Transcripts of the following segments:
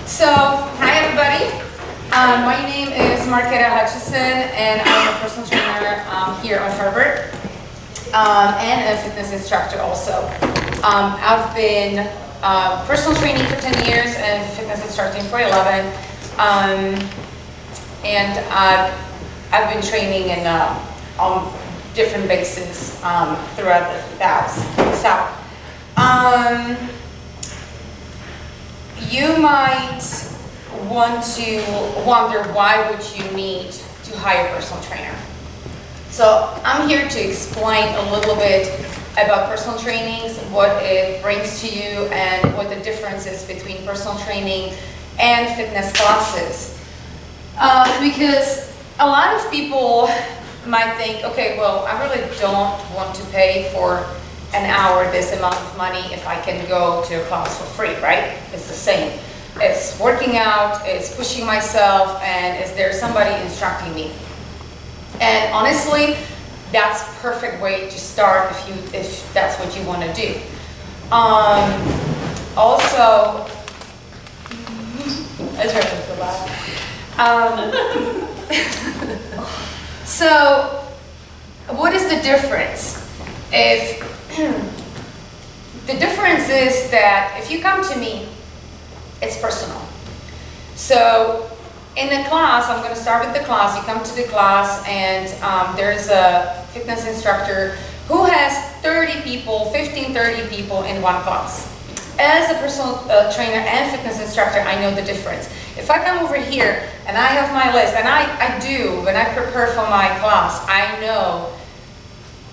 So, hi everybody. My name is Marketa and I'm a personal trainer here at Harvard and a fitness instructor also. I've been personal training for 10 years and fitness instructing for 11. And I've been training in on different bases throughout the South. You might want to wonder why would you need to hire a personal trainer. So I'm here to explain a little bit about personal trainings, what it brings to you, and what the difference is between personal training and fitness classes. Because a lot of people might think, okay, well, I really don't want to pay for an hour this amount of money if I can go to a class for free, right? It's the same. It's working out, it's pushing myself, and is there somebody instructing me? And honestly, that's a perfect way to start if that's what you want to do. Also, I tried to feel loud. So, what is the difference? The difference is that if you come to me, it's personal. So in the class, I'm going to start with the class. You come to the class and there's a fitness instructor who has 30 people, 30 people in one class. As a personal trainer and fitness instructor, I know the difference. If I come over here and I have my list, and I do, when I prepare for my class, I know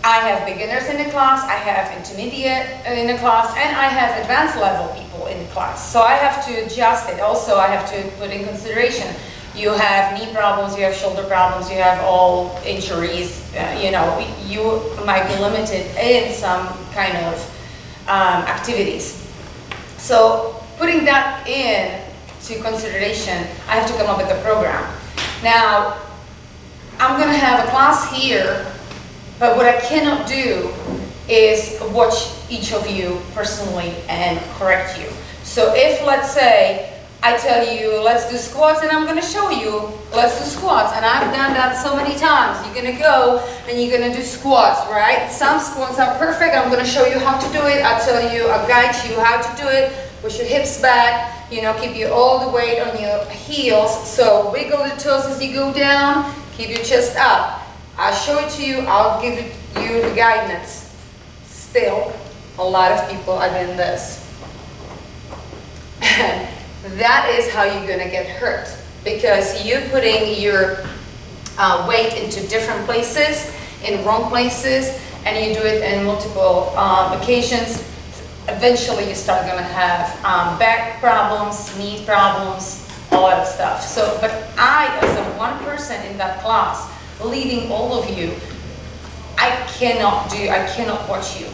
I have beginners in the class, I have intermediate in the class, and I have advanced level people in the class. So I have to adjust it. Also, I have to put in consideration. You have knee problems, you have shoulder problems, you have all injuries. You might be limited in some kind of activities. So putting that in to consideration, I have to come up with a program. Now, I'm going to have a class here. But what I cannot do is watch each of you personally and correct you. So if, let's say, I tell you, let's do squats, and I'm going to show you, let's do squats, and I've done that so many times. You're going to go and you're going to do squats, right? Some squats are perfect. I'm going to show you how to do it. I'll tell you, I'll guide you how to do it. Push your hips back, keep you all the weight on your heels. So wiggle the toes as you go down, keep your chest up. I'll show it to you, I'll give you the guidance. Still, a lot of people are doing this. And that is how you're gonna get hurt. Because you're putting your weight into different places, in wrong places, and you do it in multiple occasions. Eventually you start gonna have back problems, knee problems, all that stuff. So, but I, as a one person in that class, leading all of you, I cannot watch you.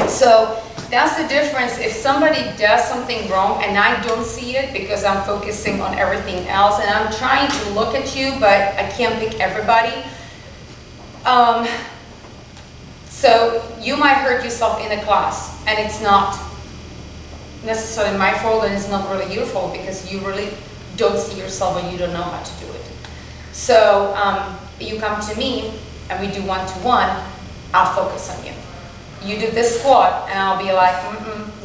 So that's the difference. If somebody does something wrong and I don't see it because I'm focusing on everything else and I'm trying to look at you, but I can't pick everybody. So you might hurt yourself in a class, and it's not necessarily my fault, and it's not really your fault because you really don't see yourself or you don't know how to do it. So you come to me and we do one-to-one, I'll focus on you. You do this squat and I'll be like,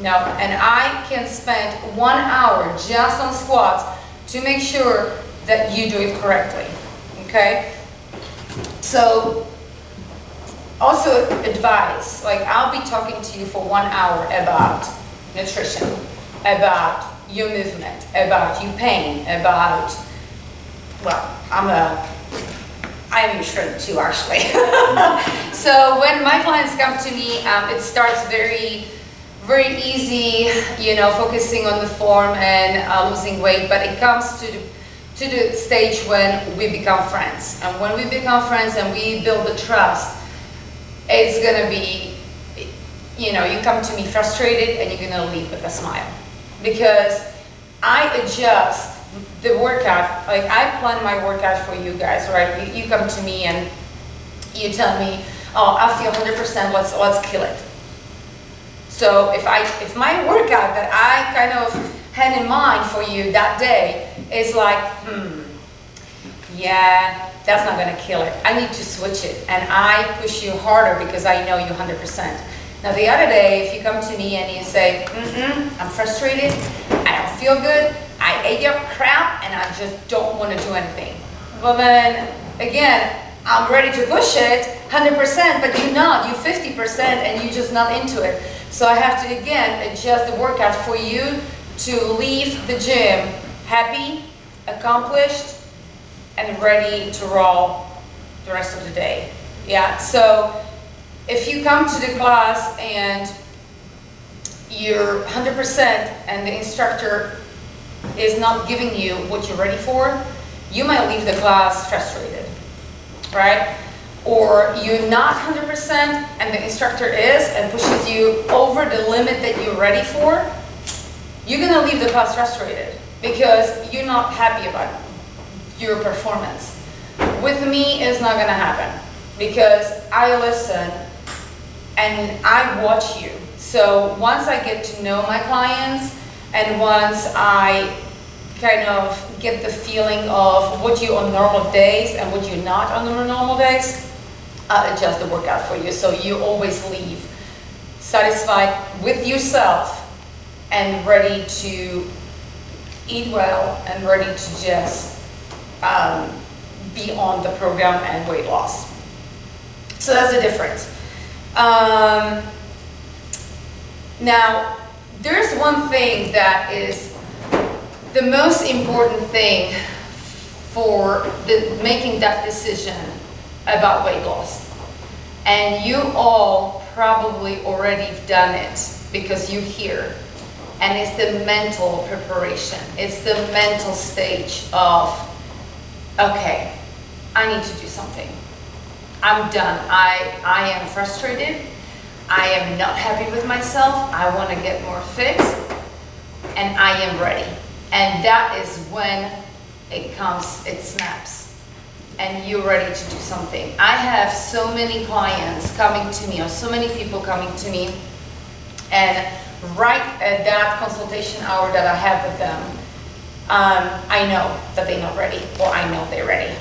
no. And I can spend 1 hour just on squats to make sure that you do it correctly, okay? So also advice, like I'll be talking to you for 1 hour about nutrition, about your movement, about your pain, about, well, I'm your shrink too, actually. So when my clients come to me, it starts very, very easy, focusing on the form and losing weight, but it comes to the stage when we become friends. And when we become friends and we build the trust, it's gonna be, you come to me frustrated and you're gonna leave with a smile. Because I adjust the workout, like I plan my workout for you guys, right? You come to me and you tell me, oh, I feel 100%, let's kill it. So if my workout that I kind of had in mind for you that day is like, yeah, that's not gonna kill it. I need to switch it. And I push you harder because I know you 100%. Now the other day, if you come to me and you say, I'm frustrated, I don't feel good, I ate your crap, and I just don't want to do anything. Well then, again, I'm ready to push it 100%, but you're not, you're 50% and you're just not into it. So I have to, again, adjust the workout for you to leave the gym happy, accomplished, and ready to roll the rest of the day. Yeah, so if you come to the class and you're 100% and the instructor is not giving you what you're ready for, you might leave the class frustrated, right? Or you're not 100% and the instructor is and pushes you over the limit that you're ready for, you're gonna leave the class frustrated because you're not happy about your performance. With me, it's not gonna happen because I listen and I watch you. So once I get to know my clients and once I kind of get the feeling of what you on normal days and what you're not on normal days, I'll adjust the workout for you. So you always leave satisfied with yourself and ready to eat well and ready to just be on the program and weight loss. So that's the difference. Now, there's one thing that is the most important thing for making that decision about weight loss. And you all probably already done it because you're here. And it's the mental preparation. It's the mental stage of, okay, I need to do something. I'm done. I am frustrated. I am not happy with myself. I want to get more fit. And I am ready. And that is when it comes, it snaps. And you're ready to do something. I have so many clients coming to me, or so many people coming to me, and right at that consultation hour that I have with them, I know that they're not ready, or I know they're ready.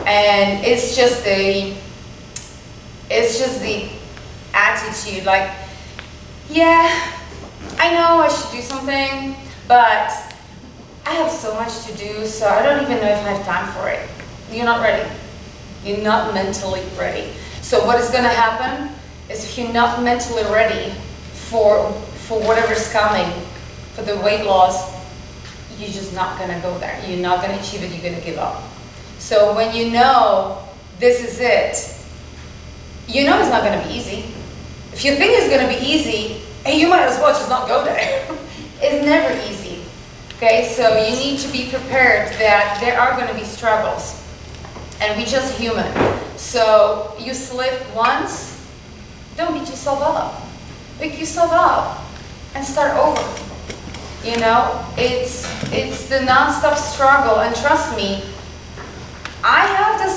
And it's just the attitude, like, yeah, I know I should do something, but I have so much to do, so I don't even know if I have time for it. You're not ready. You're not mentally ready. So what is gonna happen is if you're not mentally ready for whatever's coming, for the weight loss, you're just not gonna go there. You're not gonna achieve it, you're gonna give up. So when you know this is it, you know it's not gonna be easy. If you think it's gonna be easy, hey, you might as well just not go there. It's never easy, okay? So you need to be prepared that there are gonna be struggles, and we're just human. So you slip once, don't beat yourself up. Pick yourself up and start over. You know, it's the nonstop struggle, and trust me, I have the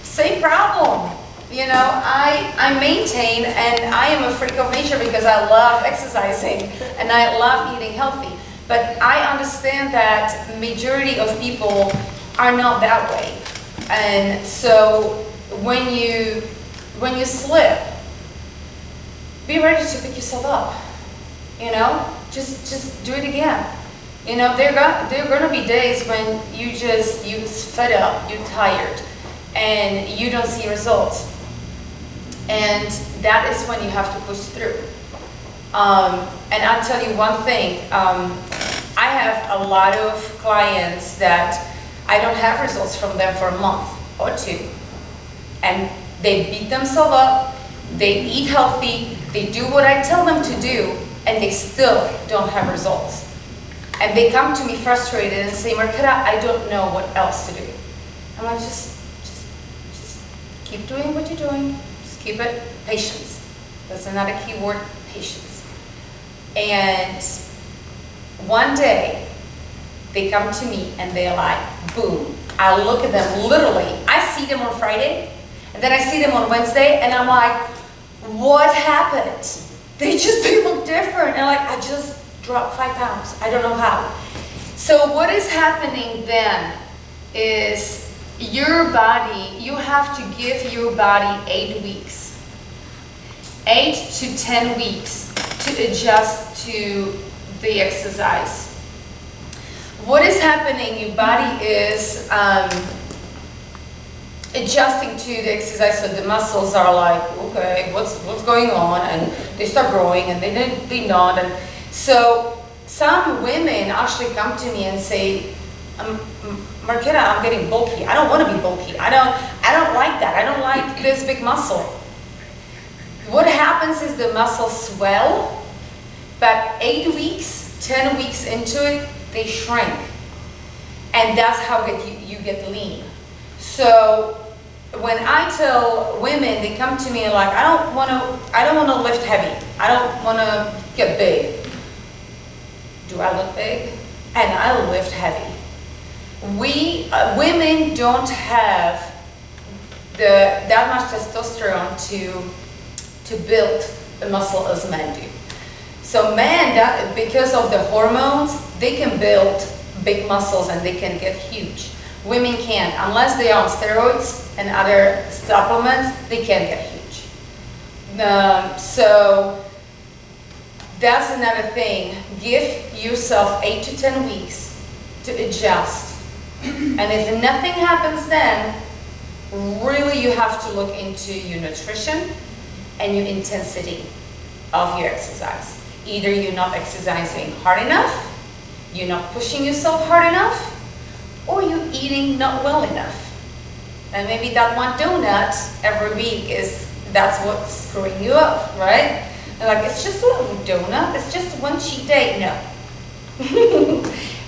same problem. You know, I maintain, and I am a freak of nature because I love exercising and I love eating healthy. But I understand that majority of people are not that way. And so when you slip, be ready to pick yourself up. You know, just do it again. You know, there are gonna be days when you're fed up, you're tired, and you don't see results. And that is when you have to push through. And I'll tell you one thing, I have a lot of clients that I don't have results from them for a month or two. And they beat themselves up, they eat healthy, they do what I tell them to do, and they still don't have results. And they come to me frustrated and say, Marketa, I don't know what else to do. I'm like, just keep doing what you're doing. Just keep it. Patience. That's another key word, patience. And one day, they come to me and they're like, boom. I look at them literally. I see them on Friday, and then I see them on Wednesday, and I'm like, what happened? They look different. And like, I just drop 5 pounds. I don't know how. So what is happening then is your body, you have to give your body 8 weeks. 8 to 10 weeks to adjust to the exercise. What is happening, your body is adjusting to the exercise, so the muscles are like, okay, what's going on? And they start growing and they not. And so some women actually come to me and say, Marketa, I'm getting bulky. I don't want to be bulky. I don't like that. I don't like this big muscle. What happens is the muscles swell, but 8 weeks, 10 weeks into it, they shrink. And that's how you get lean. So when I tell women, they come to me like, I don't want to lift heavy. I don't want to get big. Do I look big? And I lift heavy. We women don't have that much testosterone to build a muscle as men do. So men, because of the hormones, they can build big muscles and they can get huge. Women can't, unless they are on steroids and other supplements, they can't get huge. So that's another thing. Give yourself 8 to 10 weeks to adjust. And if nothing happens then, really you have to look into your nutrition and your intensity of your exercise. Either you're not exercising hard enough, you're not pushing yourself hard enough, or you're eating not well enough. And maybe that one donut every week that's what's screwing you up, right? And like, it's just a little donut, it's just one cheat day. No.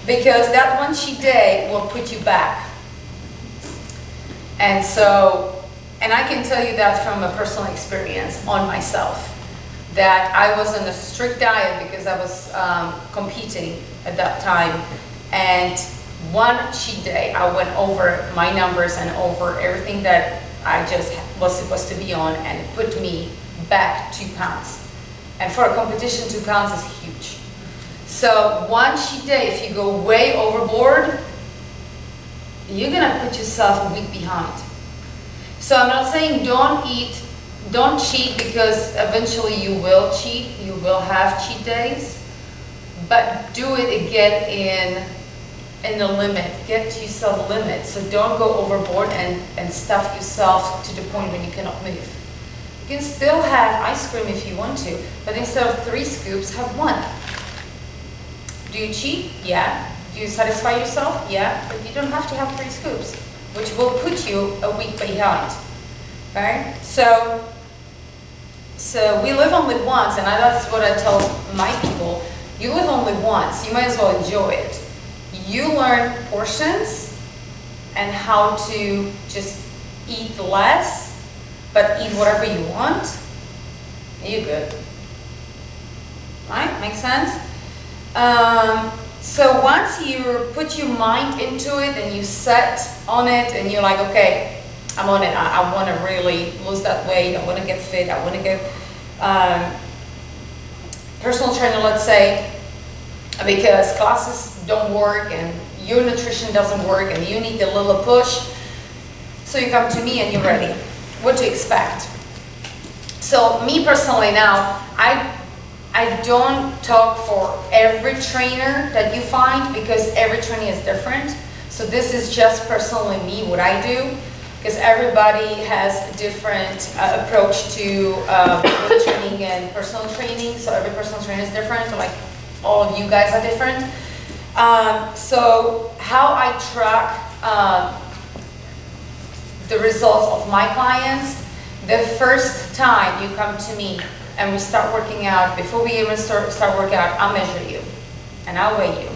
Because that one cheat day will put you back. And so, and I can tell you that from a personal experience on myself, that I was on a strict diet because I was competing at that time. And one cheat day, I went over my numbers and over everything that I just was supposed to be on, and it put me back 2 pounds. And for a competition, 2 pounds is huge. So one cheat day, if you go way overboard, you're gonna put yourself a week behind. So I'm not saying don't cheat, because eventually you will cheat, you will have cheat days, but do it again in the limit, get yourself a limit. So don't go overboard and stuff yourself to the point when you cannot move. You can still have ice cream if you want to, but instead of 3 scoops, have 1. Do you cheat? Yeah. Do you satisfy yourself? Yeah. But you don't have to have 3 scoops, which will put you a week behind. Okay? So we live only once, and that's what I tell my people. You live only once. You might as well enjoy it. You learn portions and how to just eat less, but eat whatever you want. You're good. Right? Makes sense? So once you put your mind into it and you set on it and you're like, okay, I'm on it. I want to really lose that weight. I want to get fit. I want to get personal trainer, let's say, because classes don't work and your nutrition doesn't work and you need a little push. So you come to me and you're ready. What to expect? So me personally now, I don't talk for every trainer that you find, because every trainer is different. So this is just personally me, what I do, because everybody has a different approach to weight training and personal training. So every personal trainer is different, like all of you guys are different. So how I track the results of my clients, the first time you come to me and we start working out, before we even start working out, I'll measure you and I'll weigh you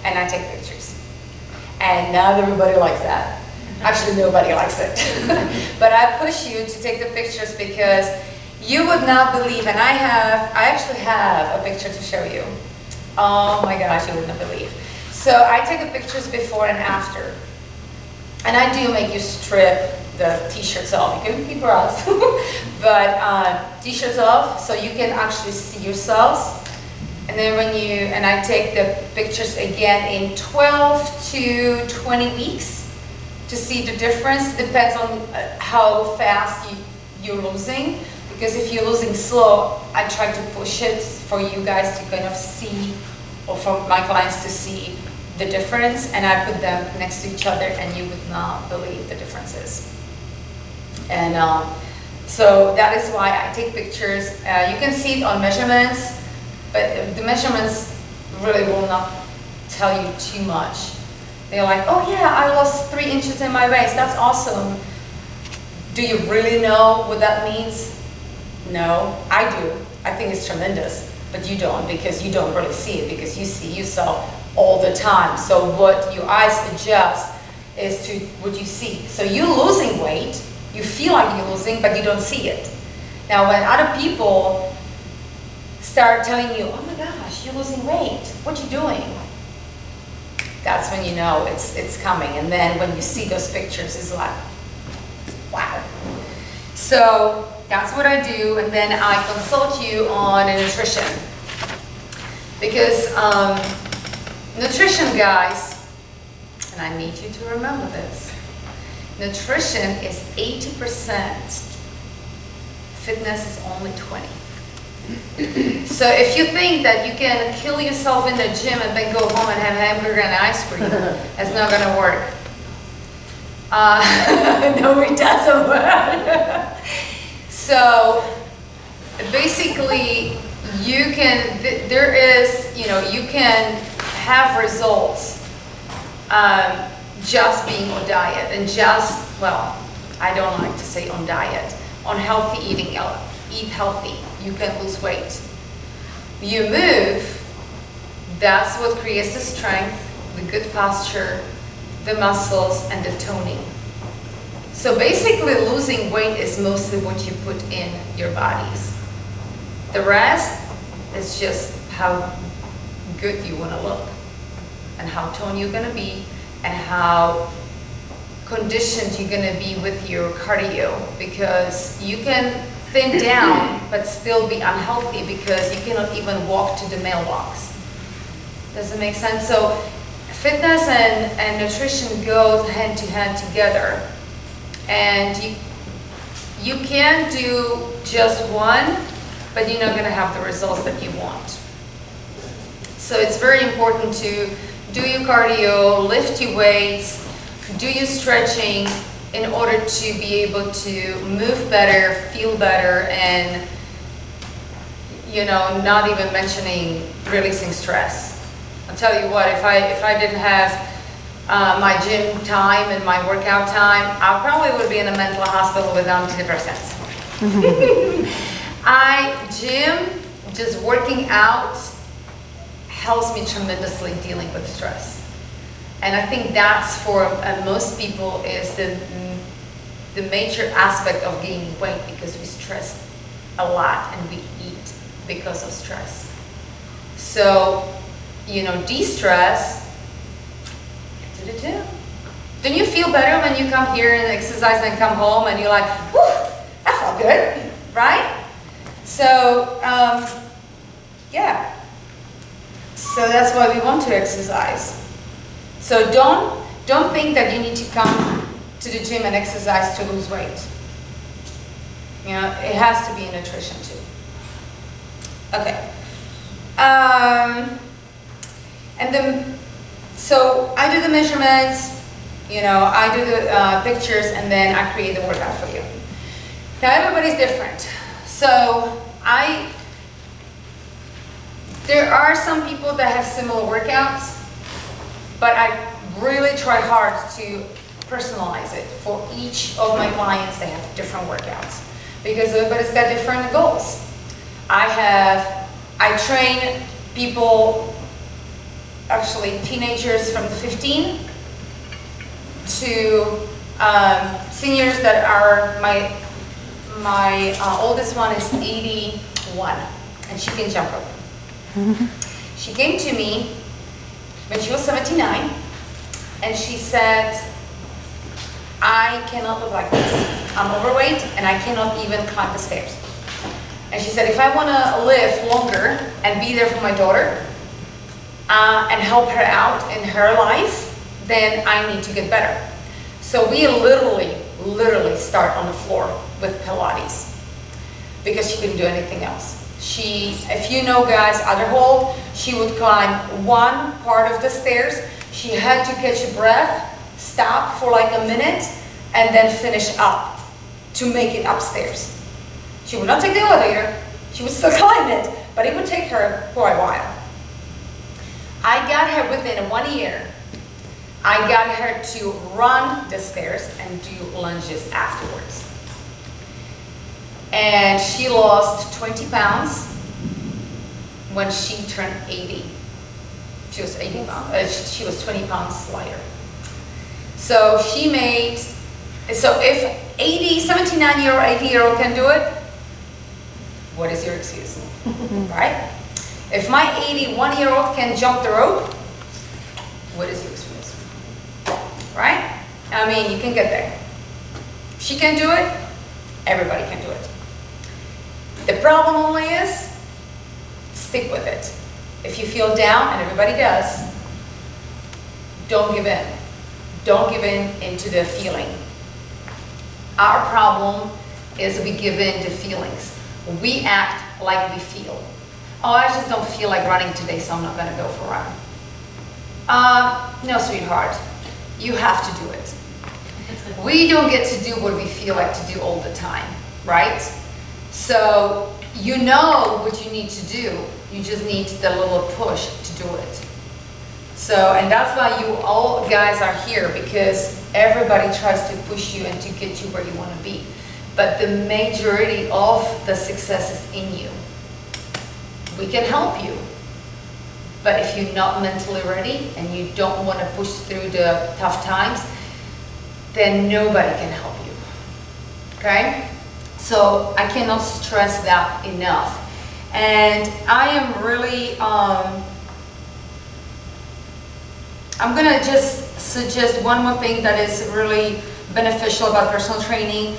and I take pictures. And not everybody likes that. Actually, nobody likes it. But I push you to take the pictures because you would not believe, and I actually have a picture to show you. Oh my gosh, you would not believe. So I take the pictures before and after. And I do make you strip the t-shirts off. You can keep bras, but t-shirts off so you can actually see yourselves. And then and I take the pictures again in 12 to 20 weeks to see the difference. Depends on how fast you're losing. Because if you're losing slow, I try to push it for you guys to kind of see, or for my clients to see the difference, and I put them next to each other and you would not believe the differences. And so that is why I take pictures. You can see it on measurements, but the measurements really will not tell you too much. They're like, oh yeah, I lost 3 inches in my waist, that's awesome. Do you really know what that means? No, I do. I think it's tremendous, but you don't, because you don't really see it, because you see yourself all the time. So what your eyes adjust is to what you see. So you're losing weight, you feel like you're losing, but you don't see it. Now when other people start telling you, oh my gosh, you're losing weight, what you doing? That's when you know it's coming. And then when you see those pictures, it's like, wow. So that's what I do, and then I consult you on nutrition. Because nutrition, guys, and I need you to remember this, nutrition is 80%, fitness is only 20%. So if you think that you can kill yourself in the gym and then go home and have hamburger and ice cream, that's not gonna work. No, it doesn't work. So basically, you can have results just being on diet, and I don't like to say on diet, on healthy eating. Eat healthy, you can lose weight. You move, that's what creates the strength, the good posture, the muscles, and the toning. So basically, losing weight is mostly what you put in your bodies. The rest is just how good you want to look, and how toned you're going to be, and how conditioned you're going to be with your cardio, because you can thin down but still be unhealthy because you cannot even walk to the mailbox. Does it make sense? So fitness and nutrition go hand to hand together, and you can do just one, but you're not going to have the results that you want. So it's very important to do your cardio, lift your weights, do your stretching in order to be able to move better, feel better, and not even mentioning releasing stress. I'll tell you what, if I didn't have my gym time and my workout time, I probably would be in a mental hospital with antidepressants. Just working out helps me tremendously dealing with stress. And I think that's for most people is the major aspect of gaining weight, because we stress a lot and we eat because of stress. So, de-stress, get to the gym. Don't you feel better when you come here and exercise and come home and you're like, whew, that felt good, right? So, yeah. So that's why we want to exercise. So don't think that you need to come to the gym and exercise to lose weight. It has to be in nutrition too. Okay. So I do the measurements, I do the pictures, and then I create the workout for you. Now everybody's different. So there are some people that have similar workouts, but I really try hard to personalize it for each of my clients. They have different workouts because everybody's got different goals. I train people, actually teenagers from 15 to seniors that are my oldest one is 81, and she can jump rope. She came to me when she was 79, and she said, I cannot look like this. I'm overweight and I cannot even climb the stairs. And she said, if I want to live longer and be there for my daughter and help her out in her life, then I need to get better. So we literally start on the floor with Pilates because she couldn't do anything else. If you know guys, other hold, she would climb one part of the stairs. She had to catch a breath, stop for like a minute, and then finish up to make it upstairs. She would not take the elevator. She would still climb it, but it would take her for a while. I got her within 1 year. I got her to run the stairs and do lunges afterwards. And she lost 20 pounds when she turned 80. She was 80 pounds, she was 20 pounds lighter. So if 79-year-old, 80-year-old can do it, what is your excuse, right? If my 81-year-old can jump the rope, what is your excuse, right? I mean, you can get there. If she can do it, everybody can do it. The problem only is, stick with it. If you feel down, and everybody does, don't give in. Don't give in into the feeling. Our problem is we give in to feelings. We act like we feel. Oh, I just don't feel like running today, so I'm not gonna go for a run. No, sweetheart, you have to do it. We don't get to do what we feel like to do all the time, right? So you know what you need to do. You just need the little push to do it. So, and that's why you all guys are here, because everybody tries to push you and to get you where you want to be. But the majority of the success is in you. We can help you. But if you're not mentally ready and you don't want to push through the tough times, then nobody can help you. Okay? So I cannot stress that enough. And I am really, I'm gonna just suggest one more thing that is really beneficial about personal training.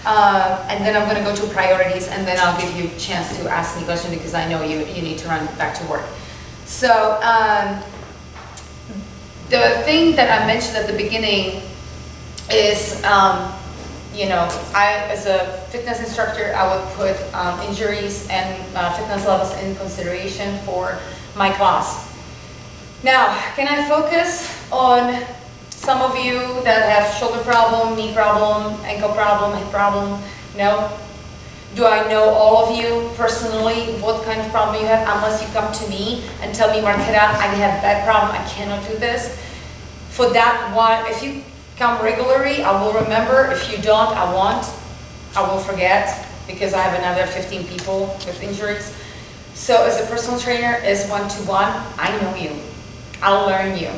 And then I'm gonna go to priorities, and then I'll give you a chance to ask me questions, because I know you need to run back to work. So the thing that I mentioned at the beginning is, you know, as a fitness instructor, I would put injuries and fitness levels in consideration for my class. Now, can I focus on some of you that have shoulder problem, knee problem, ankle problem, hip problem? No? Do I know all of you personally, what kind of problem you have, unless you come to me and tell me, Marketa, I have that problem, I cannot do this. For that one, if you come regularly, I will remember. If you don't, I won't. I will forget, because I have another 15 people with injuries. So as a personal trainer, as one-to-one, I know you. I'll learn you.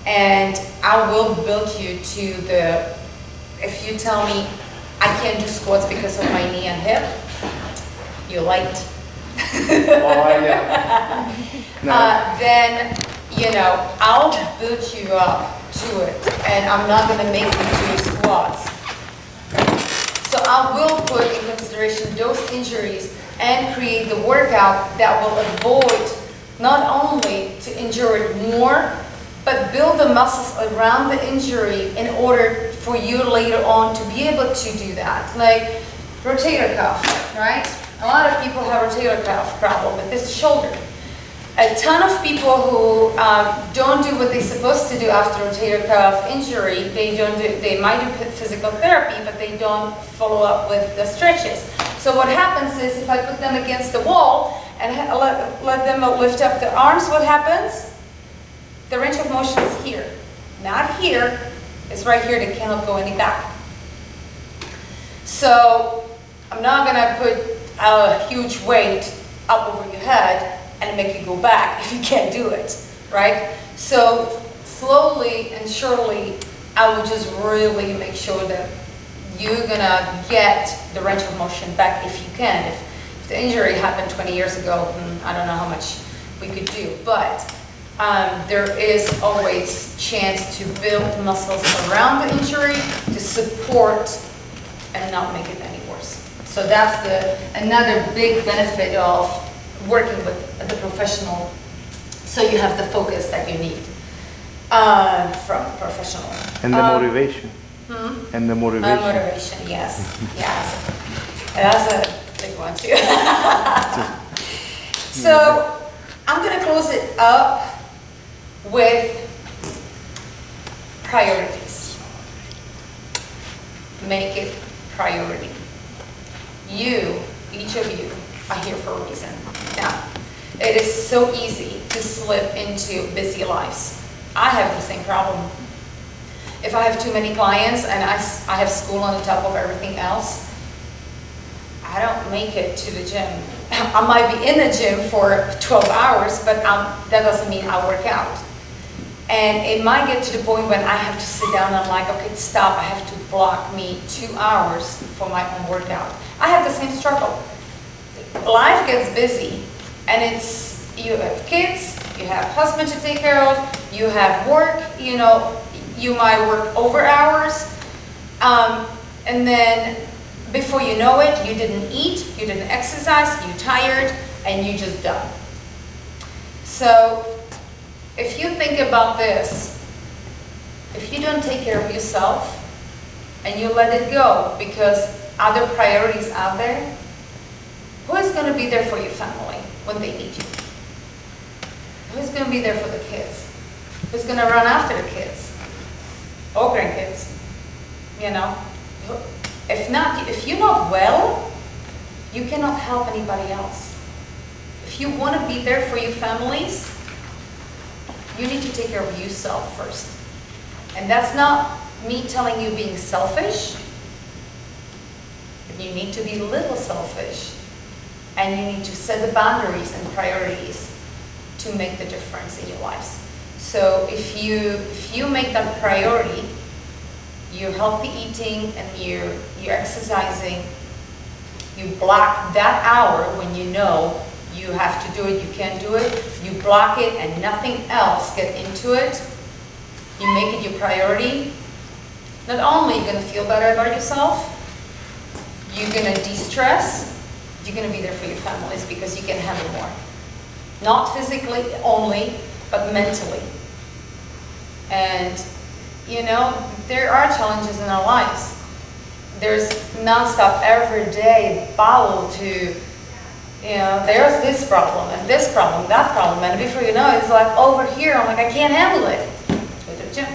And I will build you to the, if you tell me I can't do squats because of my knee and hip, you're light. Oh, I know. No. Then, you know, I'll build you up to it, and I'm not going to make you do squats. So I will put in consideration those injuries and create the workout that will avoid not only to injure it more, but build the muscles around the injury in order for you later on to be able to do that. Like rotator cuff, right? A lot of people have rotator cuff problem with this shoulder. A ton of people who don't do what they're supposed to do after rotator cuff injury. They might do physical therapy, but they don't follow up with the stretches. So what happens is, if I put them against the wall and let them lift up their arms, what happens? The range of motion is here, not here. It's right here. They cannot go any back. So I'm not gonna put a huge weight up over your head and make you go back if you can't do it, right? So slowly and surely, I will just really make sure that you're gonna get the range of motion back if you can. If the injury happened 20 years ago, I don't know how much we could do, but there is always chance to build muscles around the injury to support and not make it any worse. So So that's another big benefit of working with the professional. So you have the focus that you need from a professional. And the motivation. And the motivation. Motivation, yes, yes. That's a big one too. So I'm gonna close it up with priorities. Make it priority. You, each of you, are here for a reason. Now, it is so easy to slip into busy lives. I have the same problem. If I have too many clients and I have school on the top of everything else, I don't make it to the gym. I might be in the gym for 12 hours, but that doesn't mean I work out. And it might get to the point when I have to sit down and I'm like, okay, stop, I have to block me 2 hours for my own workout. I have the same struggle. Life gets busy, and you have kids, you have husband to take care of, you have work, you might work over hours, and then before you know it, you didn't eat, you didn't exercise, you're tired, and you're just done. So if you think about this, if you don't take care of yourself and you let it go because other priorities out there, who is going to be there for your family when they need you? Who's going to be there for the kids? Who's going to run after the kids? Or grandkids? If you're not well, you cannot help anybody else. If you want to be there for your families, you need to take care of yourself first. And that's not me telling you being selfish. You need to be a little selfish. And you need to set the boundaries and priorities to make the difference in your lives. So if you make that priority, you're healthy eating and you're exercising, you block that hour when you know you have to do it, you can't do it, you block it and nothing else get into it, you make it your priority, not only are you going to feel better about yourself, you're going to de-stress, you're going to be there for your families because you can handle more. Not physically only, but mentally. And there are challenges in our lives. There's nonstop every day battle to, there's this problem and this problem, that problem, and before you know it, it's like over here, I'm like, I can't handle it. Go to the gym.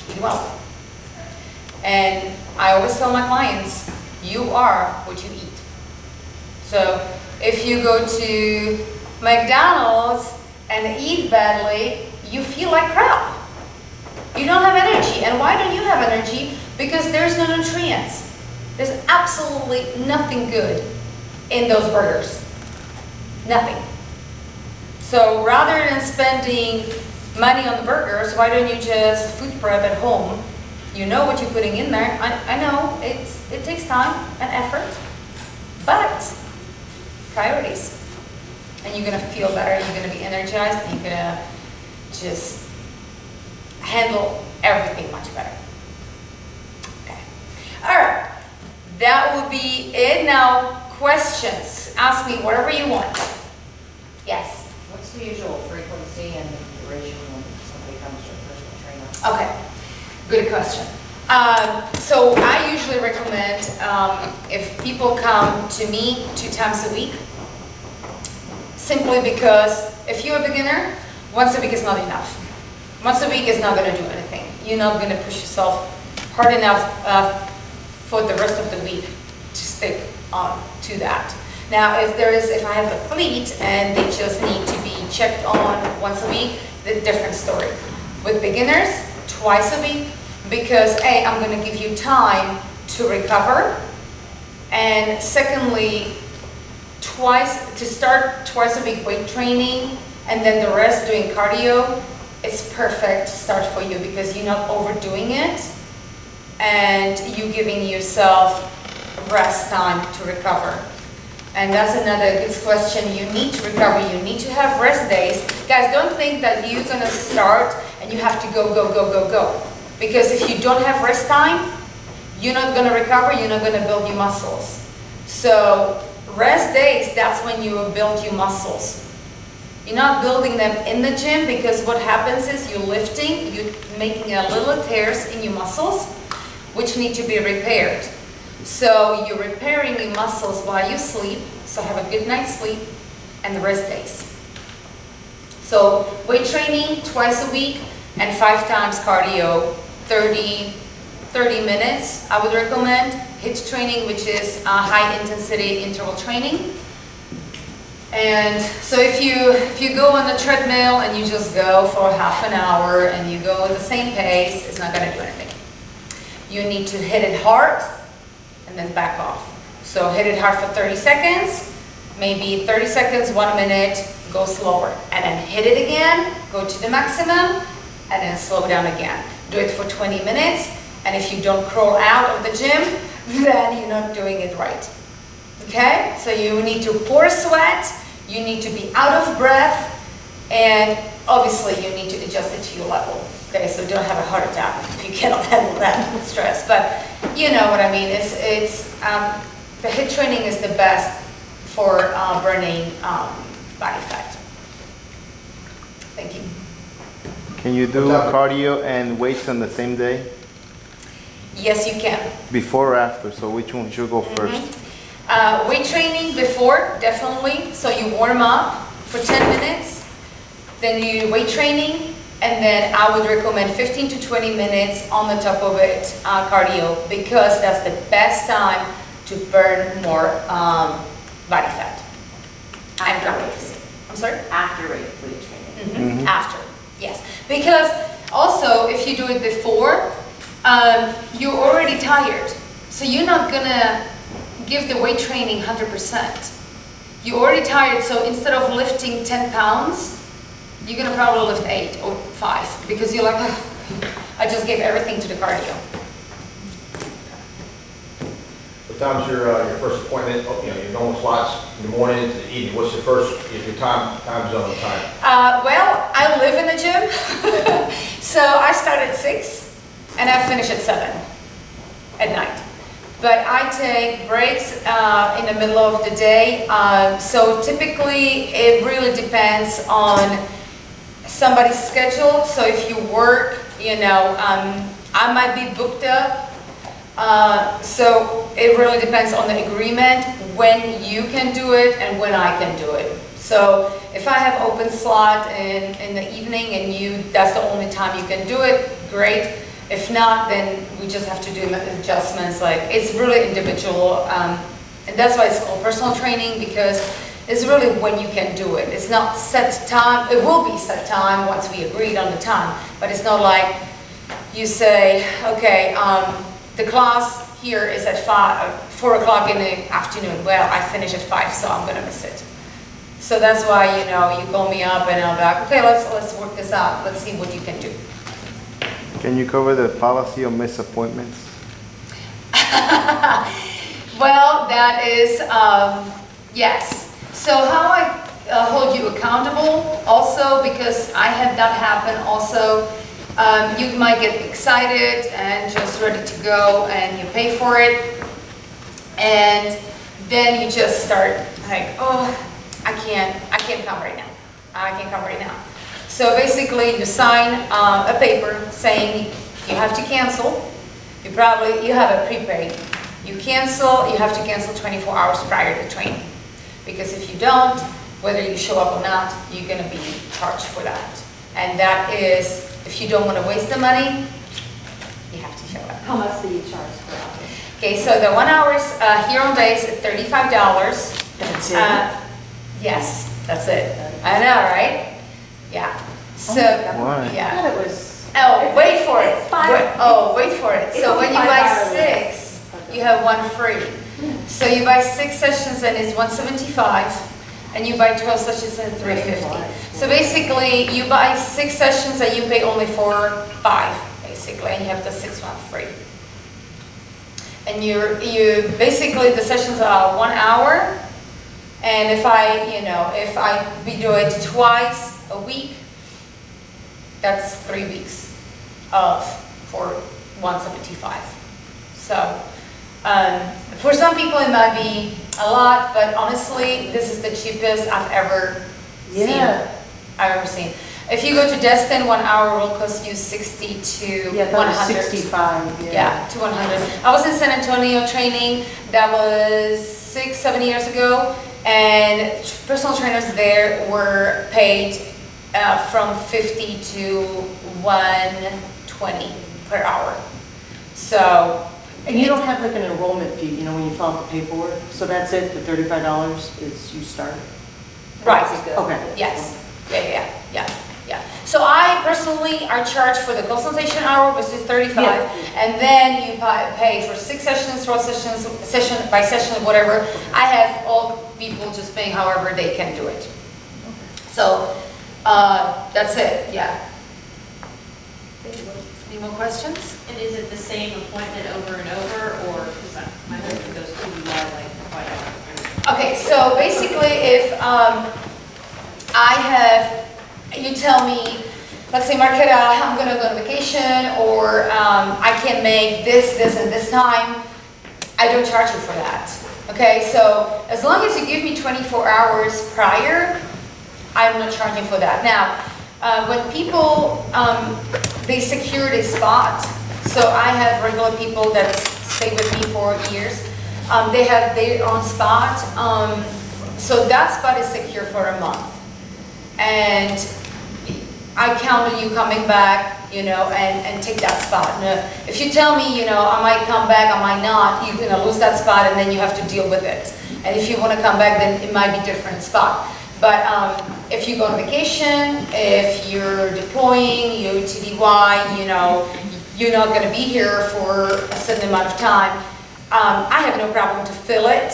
Eat well. And I always tell my clients, you are what you eat. So if you go to McDonald's and eat badly, you feel like crap. You don't have energy. And why don't you have energy? Because there's no nutrients. There's absolutely nothing good in those burgers. Nothing. So rather than spending money on the burgers, why don't you just food prep at home? You know what you're putting in there. I know it takes time and effort, but priorities. And you're gonna feel better, you're gonna be energized, and you're gonna just handle everything much better. Okay. All right. That would be it. Now, questions. Ask me whatever you want. Yes. What's the usual frequency and duration when somebody comes to a personal trainer? Okay. Good question. So I usually recommend if people come to me 2 times a week, simply because if you're a beginner, once a week is not enough. Once a week is not going to do anything. You're not going to push yourself hard enough for the rest of the week to stick on to that. Now, if I have a fleet and they just need to be checked on once a week, the different story. With beginners, twice a week, because A, I'm going to give you time to recover, and secondly, to start twice a week weight training, and then the rest doing cardio. It's perfect start for you because you're not overdoing it and you're giving yourself rest time to recover. And that's another good question. You need to recover. You need to have rest days. Guys, don't think that you're going to start and you have to go. Because if you don't have rest time, you're not gonna recover, you're not gonna build your muscles. So rest days, that's when you will build your muscles. You're not building them in the gym, because what happens is you're lifting, you're making a little tears in your muscles, which need to be repaired. So you're repairing your muscles while you sleep, so have a good night's sleep, and the rest days. So weight training twice a week and 5 times cardio, 30 minutes I would recommend. HIIT training, which is high intensity interval training. And so if you go on the treadmill and you just go for half an hour and you go at the same pace, it's not gonna do anything. You need to hit it hard and then back off. So hit it hard for 30 seconds, maybe 30 seconds, 1 minute, go slower. And then hit it again, go to the maximum, and then slow down again. Do it for 20 minutes, and if you don't crawl out of the gym, then you're not doing it right. Okay? So you need to pour sweat, you need to be out of breath, and obviously you need to adjust it to your level. Okay, so don't have a heart attack if you cannot handle that stress. But you know what I mean. The HIIT training is the best for burning body fat. Thank you. Can you do cardio and weights on the same day? Yes, you can. Before or after? So which one should go first? Weight training before, definitely. So you warm up for 10 minutes, then you weight training, and then I would recommend 15 to 20 minutes on the top of it, cardio, because that's the best time to burn more body fat. And calories. I'm sorry? After weight training. After, yes. Because also, if you do it before, you're already tired. So you're not gonna give the weight training 100%. You're already tired, so instead of lifting 10 pounds, you're gonna probably lift 8 or 5, because you're like, "Oh, I just gave everything to the cardio." What time's your first appointment? Oh, you know, your normal slots in the morning to the evening. What's your time zone time? Well, I live in the gym, so I start at 6 and I finish at 7 at night. But I take breaks in the middle of the day. So typically it really depends on somebody's schedule. So if you work, you know, I might be booked up. So it really depends on the agreement when you can do it and when I can do it. So if I have open slot in the evening and that's the only time you can do it, great. If not, then we just have to do adjustments. Like, it's really individual, and that's why it's called personal training, because it's really when you can do it. It's not set time. It will be set time once we agreed on the time, but it's not like you say, okay, the class here is at 4 o'clock in the afternoon. Well, I finish at 5, so I'm gonna miss it. So that's why, you know, you call me up and I'm like, okay, let's work this out. Let's see what you can do. Can you cover the policy of missed appointments? Well, that is, yes. So how I hold you accountable also, because I had that happen also, you might get excited and just ready to go and you pay for it. And then you just start like, oh, I can't come right now. I can't come right now. So basically you sign a paper saying you have to cancel. You have a prepaid. You have to cancel 24 hours prior to training. Because if you don't, whether you show up or not, you're gonna be charged for that. And that is, if you don't wanna waste the money, you have to show up. How much do you charge per hour? Okay, so the 1 hour's here on base at $35. That's it? Yes, that's it. I know, right? Yeah. So, Why? I yeah. thought it was. Oh, wait for it. It's five- Wait for it. It's So only when you buy $5 6, Okay. you have 1 free. So you buy 6 sessions and it's $175, and you buy 12 sessions and $350. So basically, you buy 6 sessions and you pay only for 5, basically, and you have the 6th one free. And you basically, the sessions are 1 hour, and if we do it twice a week, that's 3 weeks for $175. So, for some people it might be a lot, but honestly, this is the cheapest I've ever seen. I've ever seen. If you go to Destin, 1 hour will cost you 60 to Yeah, that was 100. 65, Yeah, to 100. I was in San Antonio training, that was 6-7 years ago, and personal trainers there were paid from 50 to 120 per hour. So. And you don't have like an enrollment fee, you know, when you fill out the paperwork? So that's it, the $35 is you start? Right. Okay. Yes, yeah. So I personally, I charge for the consultation hour, which is 35, Yeah. and then you pay for 6 sessions, 12 sessions, session by session, whatever. I have all people just paying however they can do it. So, that's it, yeah. Any more questions? And is it the same appointment over and over, or, because my husband goes to UI like quite often? Okay, so basically if I have, you tell me, let's say Marketa, I'm gonna go on vacation, or I can make this, and this time, I don't charge you for that. Okay, so as long as you give me 24 hours prior, I'm not charging for that. Now, when people, they secured a spot, so I have regular people that stay with me for years. They have their own spot, so that spot is secure for a month. And I count on you coming back, you know, and take that spot. And if you tell me, you know, I might come back, I might not, you're gonna lose that spot and then you have to deal with it. And if you wanna come back, then it might be different spot. But if you go on vacation, if you're deploying, you're TDY, you know, you're not gonna be here for a certain amount of time, I have no problem to fill it,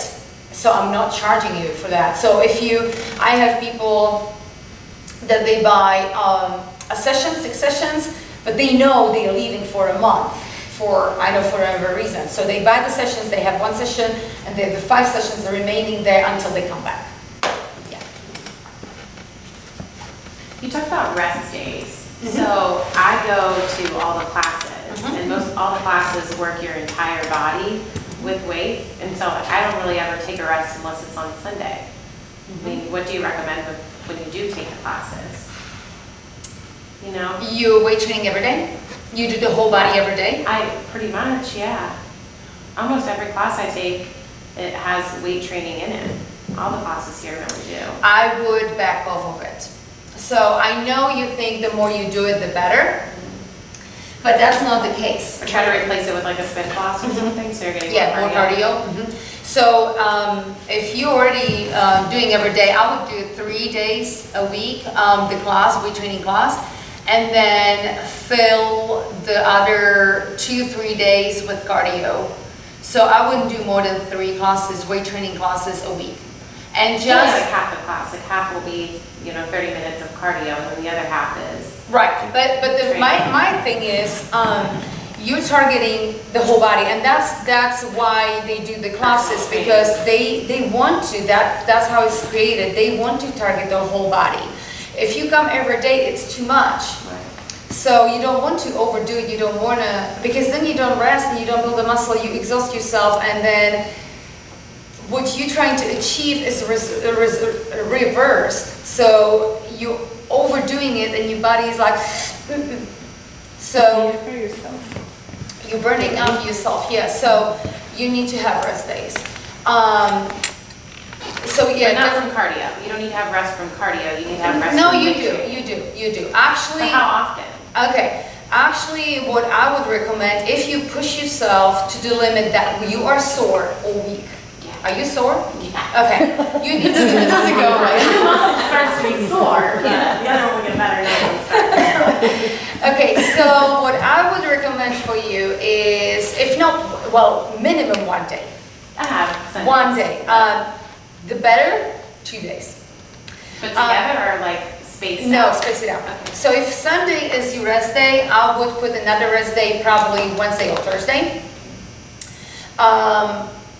so I'm not charging you for that. So if I have people that they buy a session, 6 sessions, but they know they are leaving for a month, for whatever reason. So they buy the sessions, they have 1 session, and they have the 5 sessions are remaining there until they come back. Yeah. You talked about rest days. So I go to all the classes, and all the classes work your entire body with weights, and so I don't really ever take a rest unless it's on Sunday. I mean, what do you recommend when you do take the classes? You know? You weight training every day? You do the whole body every day? I pretty much, yeah. Almost every class I take, it has weight training in it. All the classes here really do. I would back off of it. So I know you think the more you do it, the better, but that's not the case. Or try to replace it with like a spin class or something, so you're getting More cardio. So if you're already doing every day, I would do 3 days a week, the class, weight training class, and then fill the other 2-3 days with cardio. So I wouldn't do more than 3 classes, weight training classes a week. And Yeah, just, like half the class, like half will be, 30 minutes of cardio, and then the other half is. right, but my thing is, you're targeting the whole body, and that's why they do the classes, because they want to, that's how it's created, they want to target the whole body. If you come every day, it's too much. So you don't want to overdo it, you don't want to, because then you don't rest and you don't build the muscle, you exhaust yourself, and then what you're trying to achieve is reversed. So you're overdoing it and your body is like, so you're burning up yourself, yeah. So you need to have rest days. So yeah. But not from cardio. You don't need to have rest from cardio. You need to have rest No, from you weight do, training. you do. Actually. But how often? Okay, actually what I would recommend, if you push yourself to the limit that you are sore all week. Are you sore? Yeah. Okay. You need to It doesn't go away. Once it starts to be sore, yeah, the other one will get better now. Okay, so what I would recommend for you is, if not, well, minimum 1 day. I have Sundays. 1 day. The better, 2 days. But together or like spaced No, out? space it out. Okay. So if Sunday is your rest day, I would put another rest day probably Wednesday or Thursday.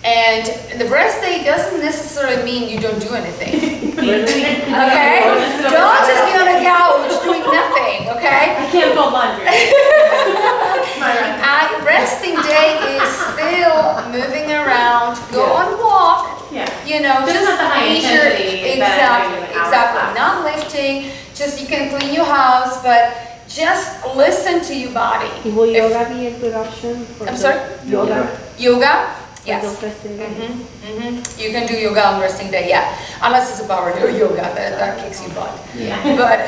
And the rest day doesn't necessarily mean you don't do anything. Okay? Don't just be on the couch doing nothing, okay? I can't fold laundry. Resting day is still moving around, go Yeah. on walk, Yeah. you know, Just just not the high ease your- intensity that I do Exactly, with hour exactly. class. Not lifting, just you can clean your house, but just listen to your body. Y will If- yoga be a good option? for I'm those- sorry? Yoga? Yoga? for Yes. those resting days? You can do yoga on resting day, yeah. Unless it's a power yoga, that kicks you butt. Yeah. But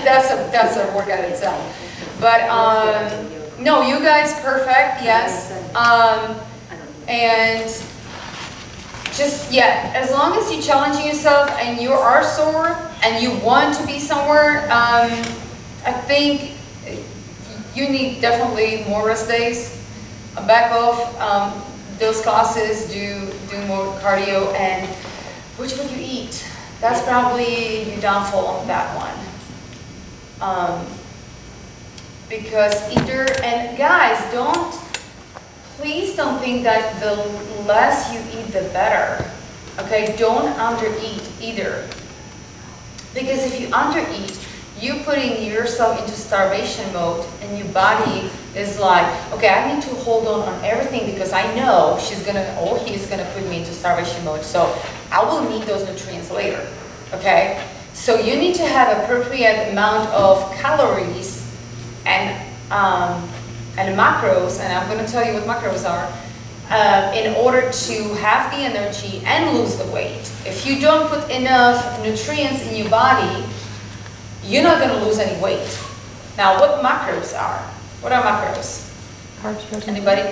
that's a workout itself. But no, yoga is perfect, yes. And just, yeah, as long as you're challenging yourself and you are sore and you want to be somewhere, I think you need definitely more rest days. Back off those classes, do more cardio, and which would you eat? That's probably your downfall on that one. Because either, and guys, please don't think that the less you eat, the better. Okay, don't undereat either. Because if you undereat, you're putting yourself into starvation mode, and your body is like, okay, I need to hold on everything because I know she's gonna or he's gonna put me into starvation mode. So I will need those nutrients later. Okay, so you need to have appropriate amount of calories and macros, and I'm gonna tell you what macros are. In order to have the energy and lose the weight. If you don't put enough nutrients in your body, you're not going to lose any weight. Now, what macros are? What are macros? Carbs, protein. Anybody?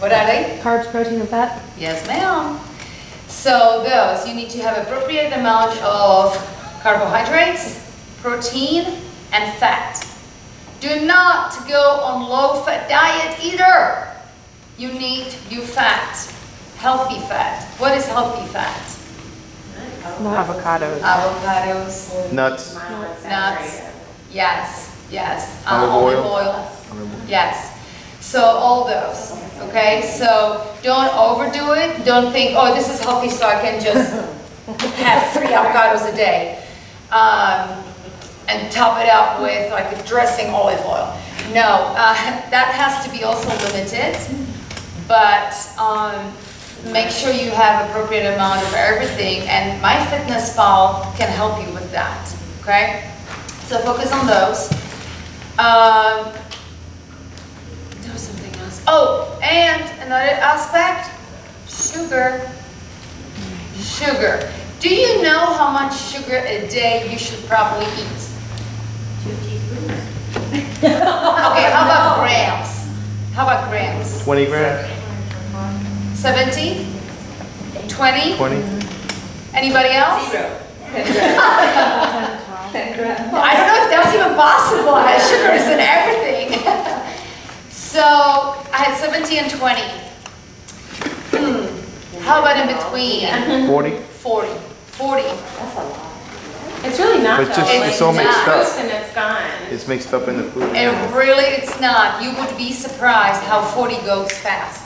What are they? Carbs, protein, and fat? Yes, ma'am. So those, you need to have appropriate amount of carbohydrates, protein, and fat. Do not go on low-fat diet either. You need your fat, healthy fat. What is healthy fat? Avocados. Avocados, Nuts. nuts, yes, yes. Olive oil. Oil, yes. So all those, okay? So don't overdo it. Don't think, oh, this is healthy, so I can just have 3 avocados a day. And top it up with like a dressing olive oil. No, that has to be also limited, but make sure you have appropriate amount of everything, and MyFitnessPal can help you with that, okay? So focus on those. There was something else. Oh, and another aspect, sugar. Sugar. Do you know how much sugar a day you should probably eat? 2 teaspoons. Okay, how about grams? How about grams? 20 grams? 70? 20? 20? Anybody else? 0. I don't know if that's even possible. I had sugars in everything. So I had 70 and 20. How about in between? 40? 40. 40. It's really not But it's though. just- Like, it's so you mixed just up. roast and it's gone. It's mixed up in the food. And really, it's not. You would be surprised how 40 goes fast.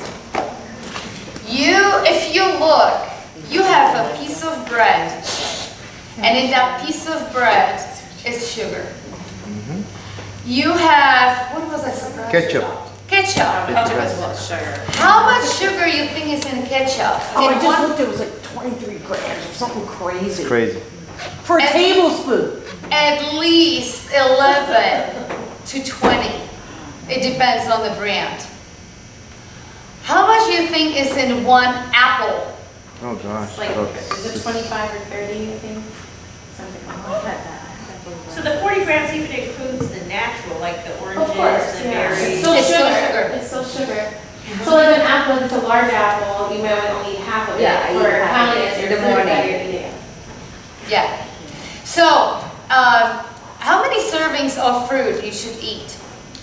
If you look, you have a piece of bread, and in that piece of bread is sugar. You have, what was I surprised Ketchup. about? Ketchup. Ketchup is what sugar. How much sugar you think is in ketchup? Oh, I In just one- looked, it was like 23 grams or something crazy. Crazy. For a And- tablespoon. At least 11 to 20. It depends on the brand. How much do you think is in one apple? Oh gosh. Like, Oh, is it 25 or 30, I think? Something like that. So the 40 grams even includes the natural, like the oranges, Of course, the yeah. berries. Still It's still sugar. sugar. It's still sugar. So like an apple, if it's a large apple, you might only eat half of it Yeah, I eat for half of counting it as in your the food that morning. you're eating. Yeah. So, how many servings of fruit you should eat?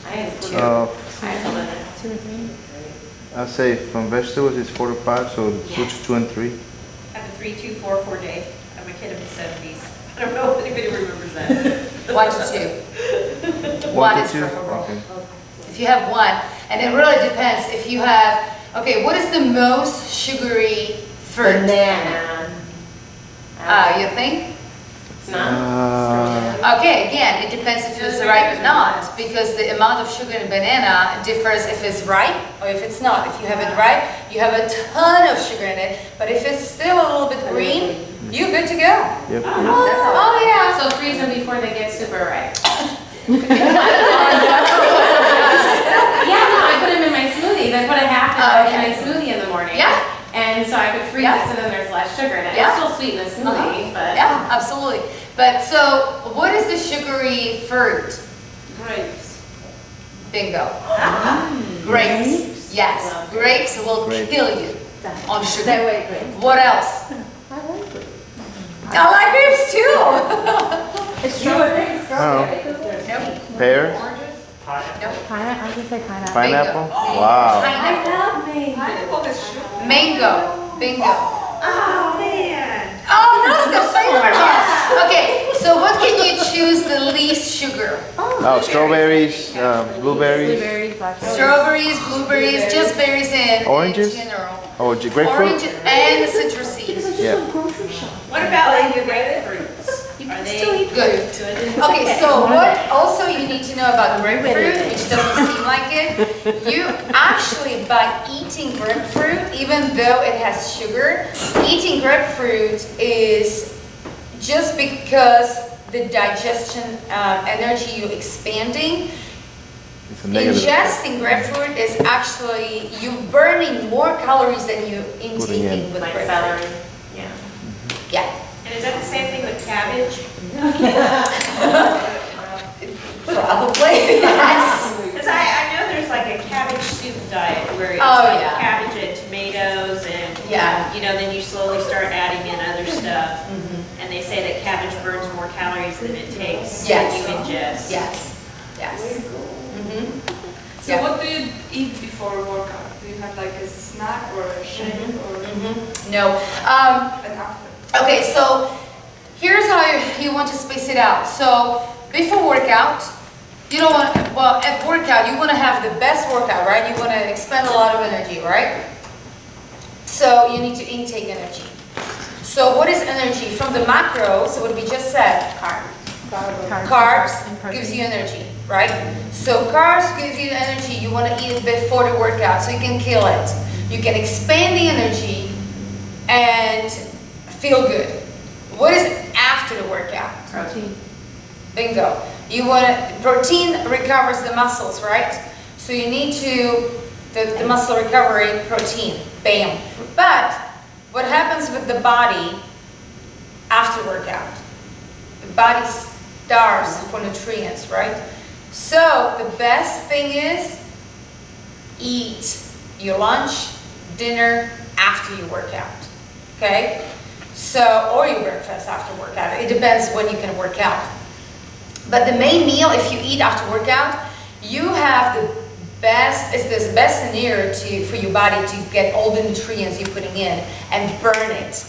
I have 2. Uh, I have a limit. 2 or 3? I'd say from vegetables it's 4 to 5, so switch 2 and 3. I have a 3, 2, 4, 4 day. I'm a kid of the 70s. I don't know if anybody remembers that. 1 to 2. 1 One to is 2? preferable. Okay. If you have one, and it really depends. If you have, okay, what is the most sugary fruit? Banana. You think? not? Okay, again, it depends if it's ripe or not, because the amount of sugar in banana differs if it's ripe or if it's not. If you have it ripe, you have a ton of sugar in it, but if it's still a little bit green, you're good to go. Yep. Oh, yeah. So freeze them before they get super ripe. Yeah, no, I put them in my smoothies. I put a half in my smoothie in the morning. Yeah. And so I could freeze Yeah. it so then there's less sugar in it. Yeah. It's still sweet in the smoothie, but. Yeah, absolutely. But so, what is the sugary fruit? Grapes. Bingo. Grapes. Yes, grapes will Grapes. kill you on Stay sugar. away, Grace. What else? I like grapes too. It's strawberry. Oh, Nope. pear, Nope. Pineapple, I was gonna say pineapple. pineapple? Bingo. Wow. Pineapple. Mango. Bingo. Oh, man. Oh, that's the favorite one. Okay, so what can you choose the least sugar? Oh, strawberries, blueberries, Blueberries, blackberries. Strawberries, blueberries, just berries in Oranges? general. oh, grapefruit? Orange and citrusy. Yeah. What about like your grapefruits? Are they Good. Okay, so what also you need to know about grapefruit, which doesn't seem like it, you actually by eating grapefruit, even though it has sugar, eating grapefruit is just because the digestion energy you're expanding. It's a negative. Ingesting grapefruit is actually you burning more calories than you Putting intaking in. with Like grapefruit. celery, yeah. Yeah, And is that the same thing with cabbage? probably. Yes. Because I know there's like a cabbage soup diet where it's Oh, like yeah. cabbage and tomatoes and, Yeah. you know, then you slowly start adding in other stuff. Mhm. And they say that cabbage burns more calories than it takes Yes. that you ingest. Yes, yes. Mhm. So Yeah. what do you eat before a workout? Do you have like a snack or a shake or No. an after? Okay, so here's how you want to space it out. So before workout, you don't want, well, at workout, you want to have the best workout, right? You want to expend a lot of energy, right? So you need to intake energy. So what is energy? From the macros, what we just said, carbs gives you energy, right? So carbs give you energy, you want to eat it before the workout so you can kill it. You can expand the energy and feel good. What is after the workout? Protein. Bingo. You want protein recovers the muscles, right? So you need to, the muscle recovery, protein, bam. But what happens with the body after workout? The body starves for nutrients, right? So the best thing is eat your lunch, dinner after you work out, okay? So, or your breakfast after workout. It depends when you can work out. But the main meal, if you eat after workout, you have the best, it's the best scenario for your body to get all the nutrients you're putting in and burn it,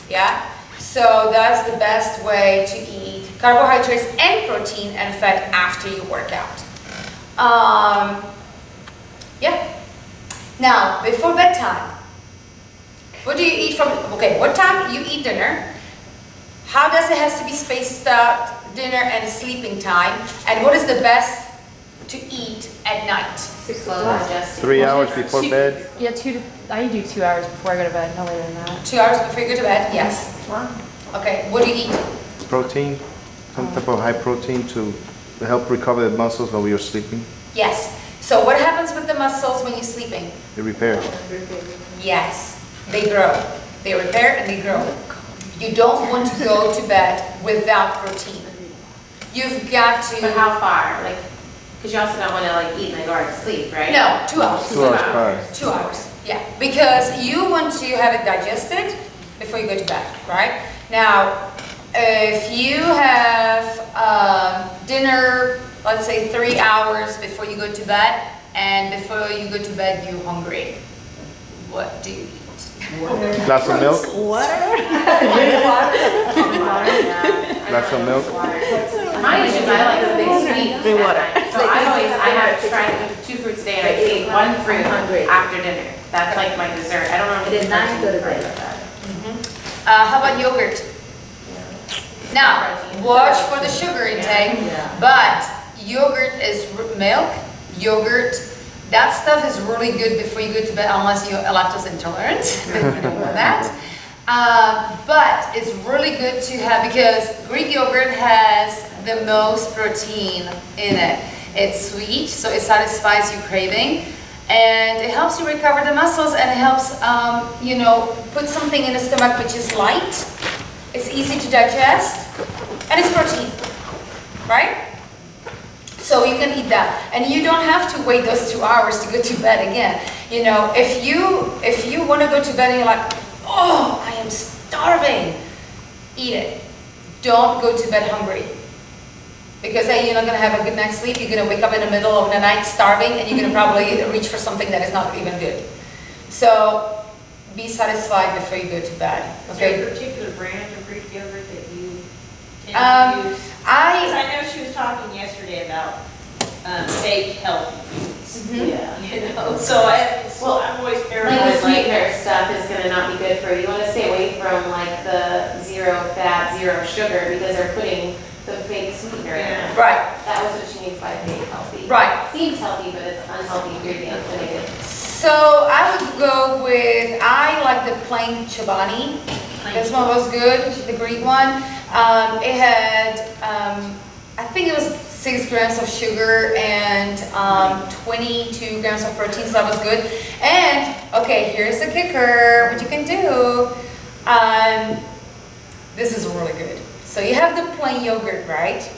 yeah? So that's the best way to eat carbohydrates and protein and fat after you work out. Yeah. Now, before bedtime, what do you eat from, okay, what time you eat dinner? How does it has to be spaced out, dinner and sleeping time? And what is the best to eat at night? Slow digesting. 3 hours before bed? Yeah, I do 2 hours before I go to bed, no later than that. 2 hours before you go to bed? Yes. Okay, what do you eat? Protein, some type of high protein to help recover the muscles while you're sleeping. Yes. So what happens with the muscles when you're sleeping? It repairs. Yes, they grow. They repair and they grow. You don't want to go to bed without protein. You've got to... But how far? Like, because you also don't want to like eat and then go right to sleep, right? No, 2 hours. 2 hours prior. 2 hours, yeah. Because you want to have it digested before you go to bed, right? Now, if you have dinner, let's say 3 hours before you go to bed, and before you go to bed you're hungry, what do you eat? Glass of milk? Glass of milk? Mine is just, I like the big sweet at night. So I have tried 2 fruits a day and I eat 1 fruit after dinner. That's like my dessert. I don't know if it's nice to bed. How about yogurt? Now, Protein. watch for the sugar intake, Yeah. but yogurt is milk, yogurt, that stuff is really good before you go to bed unless you're lactose intolerant, then you don't want that. But it's really good to have because Greek yogurt has the most protein in it. It's sweet, so it satisfies your craving, and it helps you recover the muscles, and it helps, put something in the stomach which is light. It's easy to digest, and it's protein, right? So you can eat that, and you don't have to wait those 2 hours to go to bed again. If you want to go to bed and you're like, oh, I am starving, eat it. Don't go to bed hungry. Because then you're not going to have a good night's sleep, you're going to wake up in the middle of the night starving, and you're going to probably reach for something that is not even good. So be satisfied before you go to bed, Is there okay? a particular brand of Greek yogurt that you tend Um, to use? 'Cause I, I know she was talking yesterday about fake healthy foods. Yeah. So I'm always Like the paranoid, sweetener stuff is gonna not be good for you. You wanna stay away from like the zero fat, zero sugar because they're putting the fake sweetener in it. right, That was what she means by fake healthy. right. Seems healthy, but it's unhealthy ingredients in it. So I would go with, I like the plain Chobani. This one was good, the Greek one. It had, I think it was 6 grams of sugar and 22 grams of protein, so that was good. And, okay, here's the kicker, what you can do. This is really good. So you have the plain yogurt, right?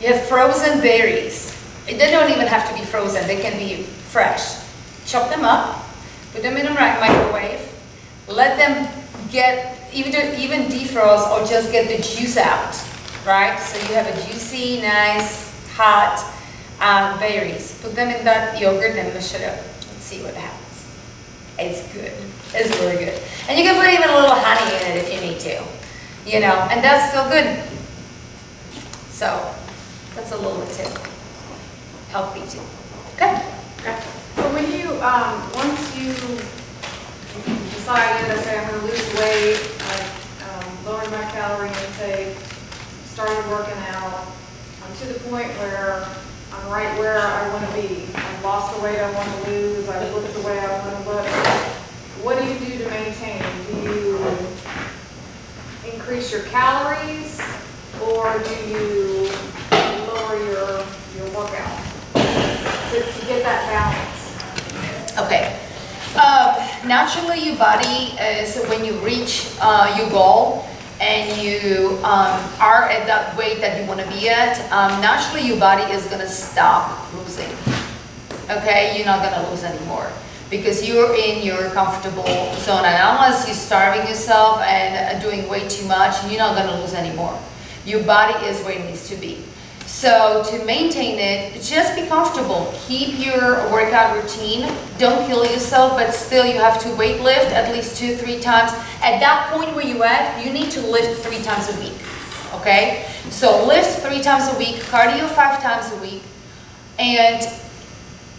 You have frozen berries. They don't even have to be frozen, they can be fresh. Chop them up, put them in a microwave, let them get even defrost or just get the juice out, right? So you have a juicy, nice, hot berries. Put them in that yogurt and mash it up. Let's see what happens. It's good. It's really good. And you can put even a little honey in it if you need to, and that's still good. So that's a little tip. Healthy too. Okay? But when you, once you decided, okay, I'm gonna lose weight, I lowered my calorie intake, started working out, I'm to the point where I'm right where I wanna be. I've lost the weight I wanna lose, I've looked the way I wanna look. What do you do to maintain? Do you increase your calories, or do you lower your workout to get that balance? Okay. Naturally, your body is when you reach your goal and you are at that weight that you want to be at, naturally your body is going to stop losing. Okay, you're not going to lose anymore because you're in your comfortable zone, and unless you're starving yourself and doing way too much, you're not going to lose anymore. Your body is where it needs to be. So to maintain it, just be comfortable. Keep your workout routine. Don't kill yourself, but still you have to weight lift at least 2-3 times. At that point where you're at, you need to lift 3 times a week, okay? So lift 3 times a week, cardio 5 times a week, and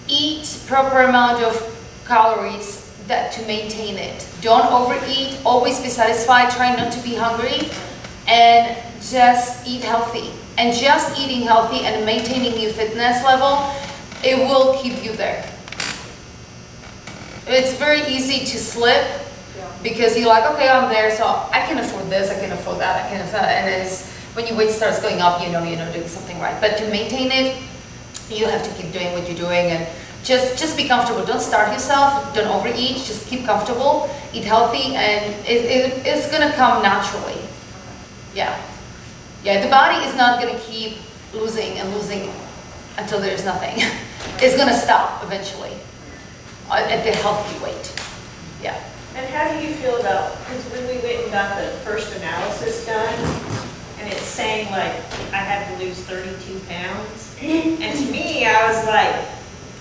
eat proper amount of calories to maintain it. Don't overeat, always be satisfied, try not to be hungry, and just eat healthy. And just eating healthy and maintaining your fitness level, it will keep you there. It's very easy to slip because you're like, okay, I'm there, so I can afford this, I can afford that, I can afford that. And it's, when your weight starts going up, you're doing something right. But to maintain it, you have to keep doing what you're doing, and just be comfortable. Don't starve yourself, don't overeat, just keep comfortable, eat healthy, and it's gonna come naturally. Yeah. Yeah, the body is not going to keep losing and losing until there's nothing. It's going to stop eventually at the healthy weight. Yeah. And how do you feel about, because when we went and got the first analysis done, and it's saying like, I had to lose 32 pounds, and to me, I was like,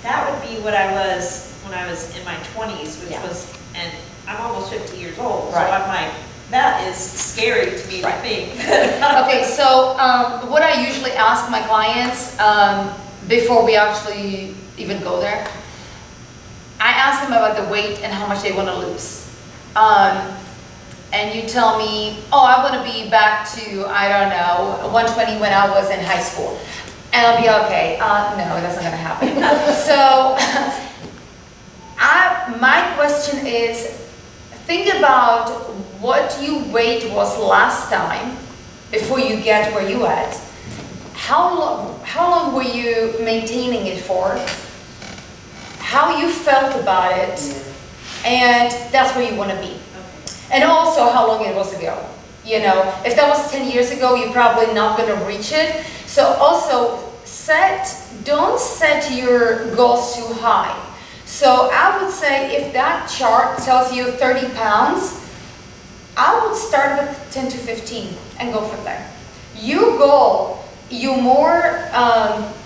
that would be what I was when I was in my 20s, which was, and I'm almost 50 years old, so I'm like, that is scary to me to think. Okay, so what I usually ask my clients before we actually even go there, I ask them about the weight and how much they want to lose. and you tell me, oh, I want to be back to, I don't know, 120 when I was in high school. And I'll be okay. No, that's not going to happen. So my question is, think about what your weight was last time before you get where you at. How long were you maintaining it for? How you felt about it, and that's where you want to be. And also how long it was ago. You know, if that was 10 years ago, you're probably not going to reach it. So also don't set your goals too high. So I would say if that chart tells you 30 pounds, I would start with 10 to 15 and go from there. Your goal, you more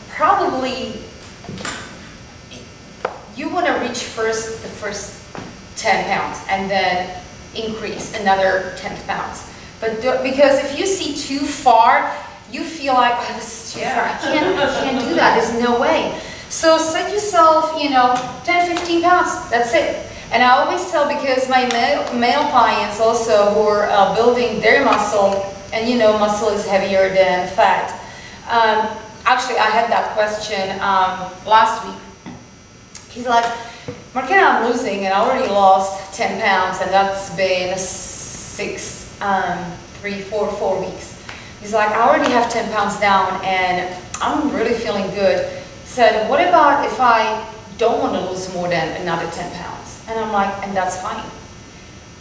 probably, you want to reach the first 10 pounds and then increase another 10 pounds. But because if you see too far, you feel like, oh, this is too far. I can't do that. There's no way. So set yourself, 10, 15 pounds. That's it. And I always tell, because my male clients also who are building their muscle, and muscle is heavier than fat. Actually, I had that question last week. He's like, Marketa, I'm losing, and I already lost 10 pounds, and that's been 4 weeks. He's like, I already have 10 pounds down, and I'm really feeling good. Said, what about if I don't want to lose more than another 10 pounds? And I'm like, and that's fine.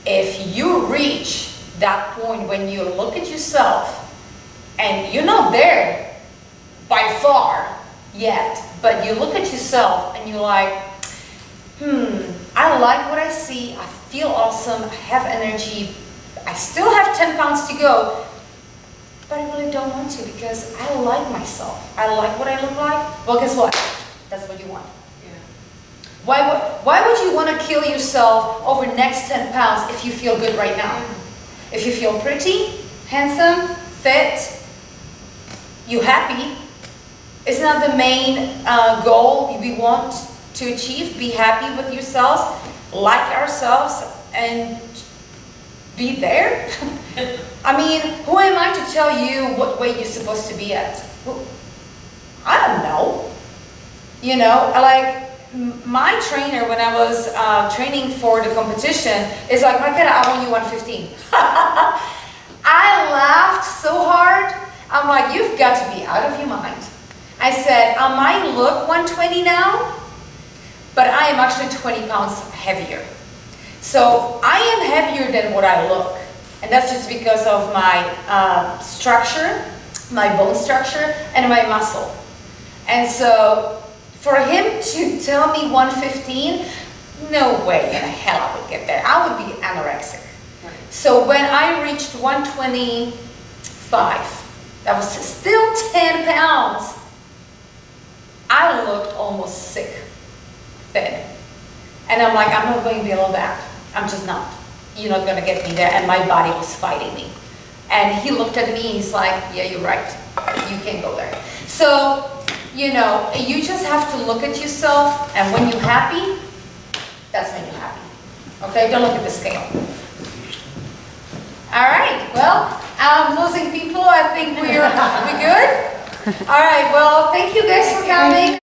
If you reach that point when you look at yourself, and you're not there by far yet, but you look at yourself and you're like, I like what I see, I feel awesome, I have energy, I still have 10 pounds to go, but I really don't want to because I like myself. I like what I look like. Well, guess what? That's what you want. Yeah. Why would you want to kill yourself over next 10 pounds if you feel good right now? If you feel pretty, handsome, fit, you happy, isn't that the main goal we want to achieve? Be happy with yourselves, like ourselves, and be there? I mean, who am I to tell you what weight you're supposed to be at? I don't know. Like my trainer, when I was training for the competition, is like, Marketa, I want you 115. I laughed so hard. I'm like, you've got to be out of your mind. I said, I might look 120 now, but I am actually 20 pounds heavier. So I am heavier than what I look. And that's just because of my structure, my bone structure, and my muscle. And so for him to tell me 115, no way in hell I would get there. I would be anorexic. So when I reached 125, that was still 10 pounds, I looked almost sick then. And I'm like, I'm not going below that. I'm just not. You're not going to get me there. And my body was fighting me. And he looked at me, he's like, yeah, you're right. You can't go there. So, you just have to look at yourself, and when you're happy, that's when you're happy. Okay, don't look at the scale. All right, well, I'm losing people. I think we good? All right, well, thank you guys for coming.